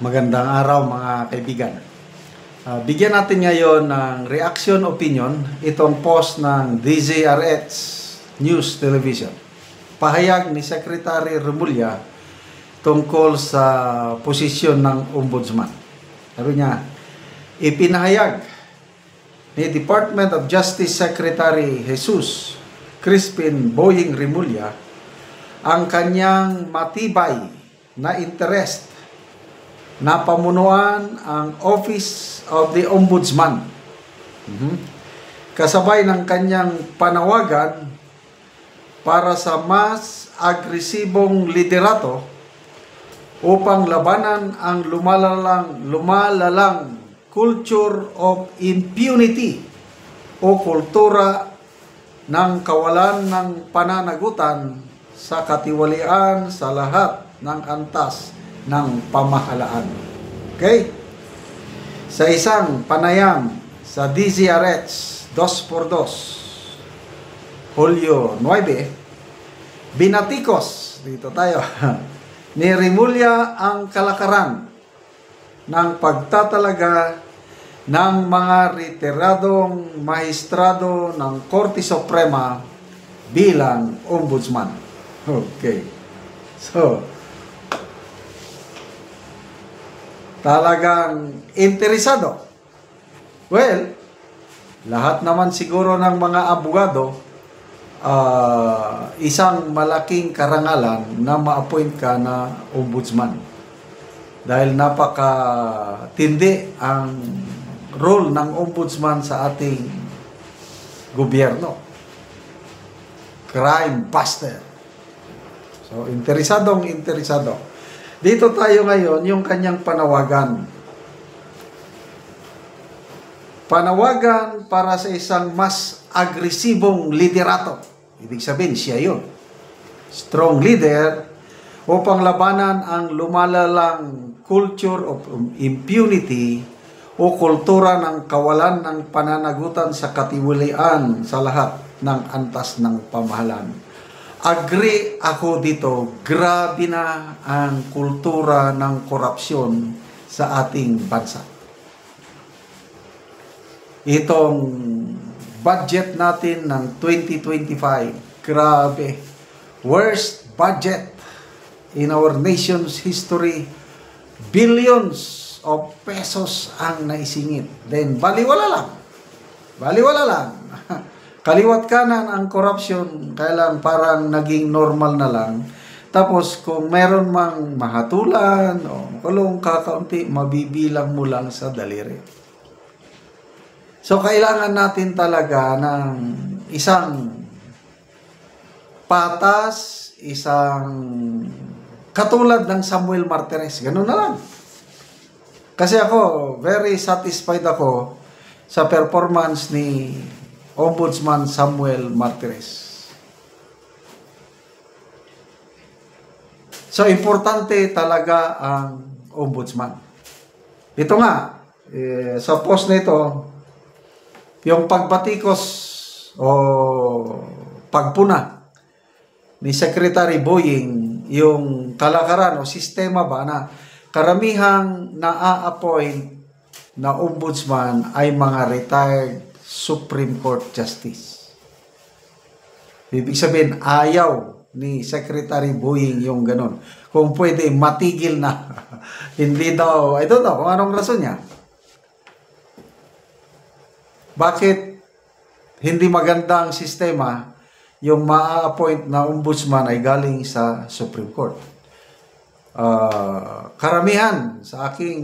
Magandang araw mga kaibigan. Bigyan natin ngayon ng reaction opinion itong post ng DZRH News Television. Pahayag ni Secretary Remulla tungkol sa posisyon ng Ombudsman. Sabi niya, ipinahayag ni Department of Justice Secretary Jesus Crispin Boying Remulla ang kanyang matibay na interest na pamunuan ang Office of the Ombudsman. Kasabay ng kanyang panawagan para sa mas agresibong liderato upang labanan ang lumalalang culture of impunity o kultura ng kawalan ng pananagutan sa katiwalian sa lahat ng antas ng pamahalaan. Okay? Sa isang panayam sa DZRH 2x2 Hulyo 9, binatikos, dito tayo, ni Remulla ang kalakaran ng pagtatalaga ng mga retiradong maestrado ng Korte Suprema bilang ombudsman. Okay. So, talagang interesado. Well, lahat naman siguro ng mga abogado, isang malaking karangalan na ma-appoint ka na ombudsman. Dahil napakatindi ang role ng ombudsman sa ating gobyerno. Crime buster. So, interesado. Dito tayo ngayon, yung kanyang panawagan. Panawagan para sa isang mas agresibong liderato. Ibig sabihin, siya yun. Strong leader upang labanan ang lumalalang culture of impunity o kultura ng kawalan ng pananagutan sa katiwalian sa lahat ng antas ng pamahalaan. Agree ako dito, grabe na ang kultura ng korupsyon sa ating bansa. Itong budget natin ng 2025, grabe. Worst budget in our nation's history. Billions of pesos ang naisingit. Then, baliwala lang. Kaliwat kanan ang corruption, kailan parang naging normal na lang. Tapos kung meron mang mahatulan o kulong kakaunti, mabibilang mo lang sa daliri. So kailangan natin talaga ng isang patas, isang katulad ng Samuel Martires. Ganun na lang. Kasi ako, very satisfied ako sa performance ni Ombudsman Samuel Martires. So, importante talaga ang ombudsman. Ito nga, sa post na ito, yung pagbatikos o pagpuna ni Secretary Boying, yung kalakaran o sistema ba na karamihang na-a-appoint na ombudsman ay mga retired Supreme Court Justice. Ibig sabihin, ayaw ni Secretary Boying yung ganun. Kung pwede, matigil na. Hindi daw, I don't know kung anong rason niya. Bakit hindi maganda ang sistema yung ma-appoint na ombudsman ay galing sa Supreme Court? Karamihan sa aking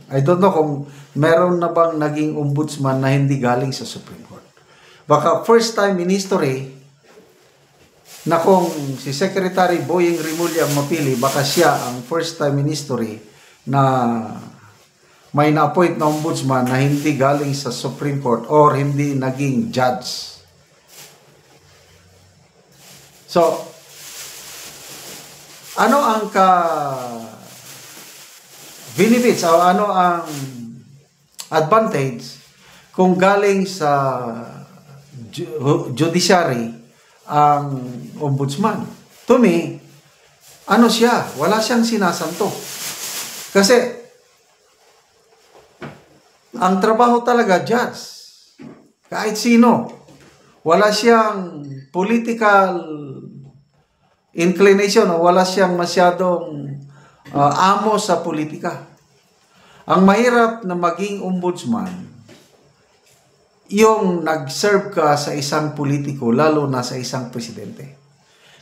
I don't know kung meron na bang naging ombudsman na hindi galing sa Supreme Court. Baka first time in history na kung si Secretary Boying Remulla ang mapili, baka siya ang first time in history na may na-appoint na ombudsman na hindi galing sa Supreme Court or hindi naging judge. So, ano ang benefits o ano ang advantage kung galing sa judiciary ang ombudsman? To me, ano siya? Wala siyang sinasanto. Kasi ang trabaho talaga, judge, kahit sino, wala siyang political inclination o wala siyang masyadong amo sa politika. Ang mahirap na maging ombudsman, yung nag-serve ka sa isang politiko, lalo na sa isang presidente.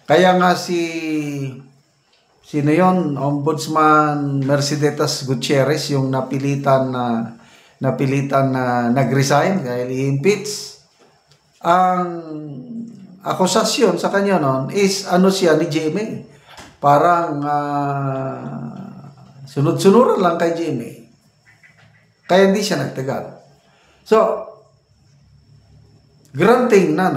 Kaya nga sino yon, Ombudsman Mercedes Gutierrez, yung napilitan na nag-resign dahil i-impeach. Ang akusasyon sa kanya noon is ano siya ni GMA. Parang sunod-sunuran lang kay GMA. Kaya hindi siya nagtagal. So, granting na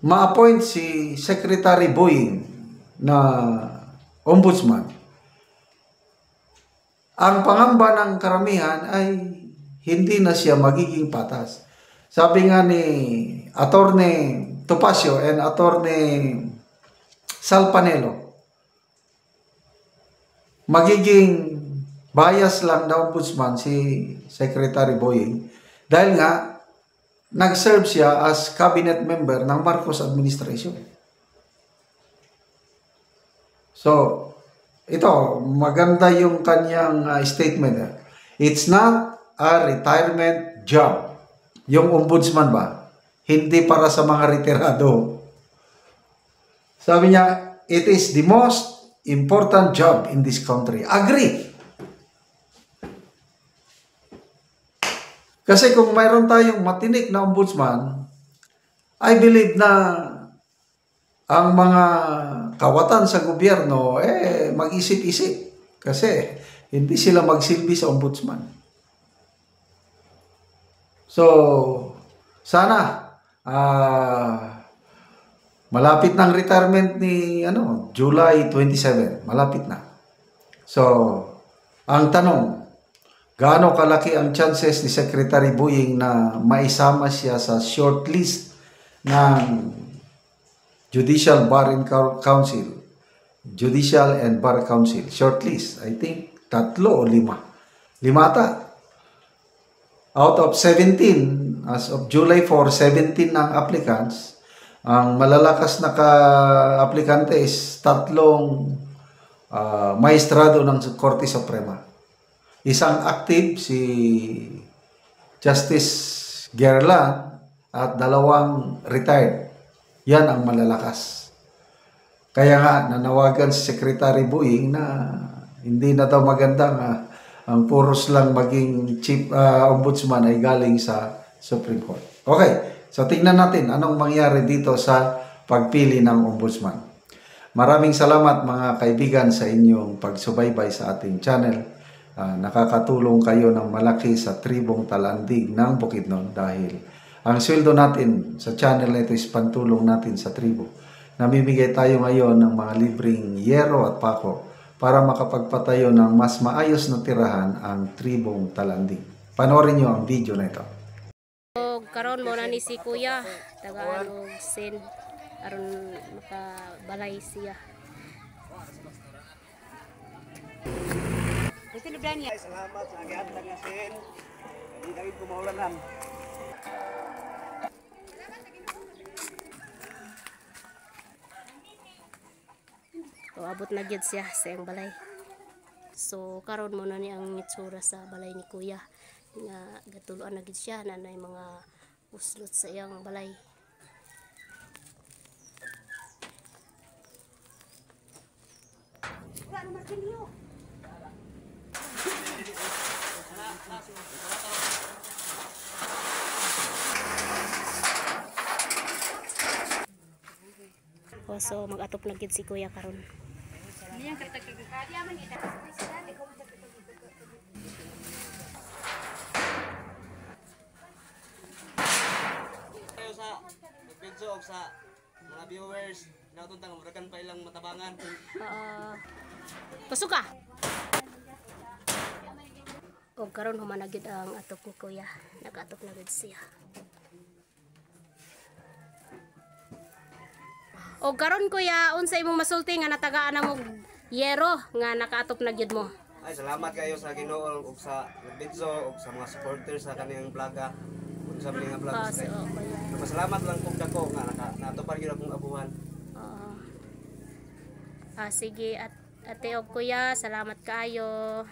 ma-appoint si Secretary Boying na ombudsman, ang pangamba ng karamihan ay hindi na siya magiging patas. Sabi nga ni Attorney Topacio and Attorney Salpanelo, magiging bias lang na ombudsman si Secretary Boying dahil nga nag-serve siya as cabinet member ng Marcos administration. So, ito, maganda yung kanyang statement. It's not a retirement job. Yung ombudsman ba? Hindi para sa mga retirado. Sabi niya, it is the most important job in this country. Agree. Kasi kung mayroon tayong matinik na ombudsman, I believe na ang mga kawatan sa gobyerno mag-isip-isip. Kasi hindi sila magsilbi sa ombudsman. So, sana malapit ng retirement ni July 27. Malapit na. So, ang tanong, gaano kalaki ang chances ni Secretary Boying na maisama siya sa shortlist ng Judicial Bar and Council? Judicial and Bar Council. Shortlist. I think 3 o 5. 5 ata. Out of 17, as of July 4, 17 ang applicants. Ang malalakas na ka-aplikante is 3 maestrado ng Korte Suprema. Isang active, si Justice Gerland, at 2 retired. Yan ang malalakas. Kaya nga, nanawagan si Secretary Boying na hindi na daw magandang ang puros lang maging chief ombudsman ay galing sa Supreme Court. Okay, so tingnan natin anong mangyari dito sa pagpili ng ombudsman. Maraming salamat mga kaibigan sa inyong pagsubaybay sa ating channel. Nakakatulong kayo ng malaki sa tribong Talandig ng Bukidnon dahil ang sweldo natin sa channel na ito is pantulong natin sa tribo. Namimigay tayo ngayon ng mga libreng yero at pako para makapagpatayo ng mas maayos na tirahan ang tribong Talandig. Panoorin nyo ang video na ito. Karon mo na ni si Kuya, tagaan og send aron makabalay siya. Salamat sa agihatag nga sin. Hindi na gid kumaulanan. So abot na gyud siya sa iyang balay. So karon mo na ni ang itsura sa balay ni Kuya. Nga gatuluan na gyud siya na nay mga uslot sa iyang balay. So mag-atop na gyud si Kuya karon. Kayo sa video sa mga viewers, natuntang murakan pa ilang matabangan. Pasok ka. O karon humana gyud ang atop ni Kuya. Nag-atop na gyud siya. O karon Kuya, unsa imong masulti nga natagaan na mo yero nga nakaatop na gyud mo. Ay, salamat kayo sa Ginoo ug sa video ug sa mga supporters sa kaniyang vloga. Ug sa mga vlogs kay. Pasalamat lang kung dako nga natupad gyud akong abuhan. Oo. Sige at ate og kuya, salamat kaayo.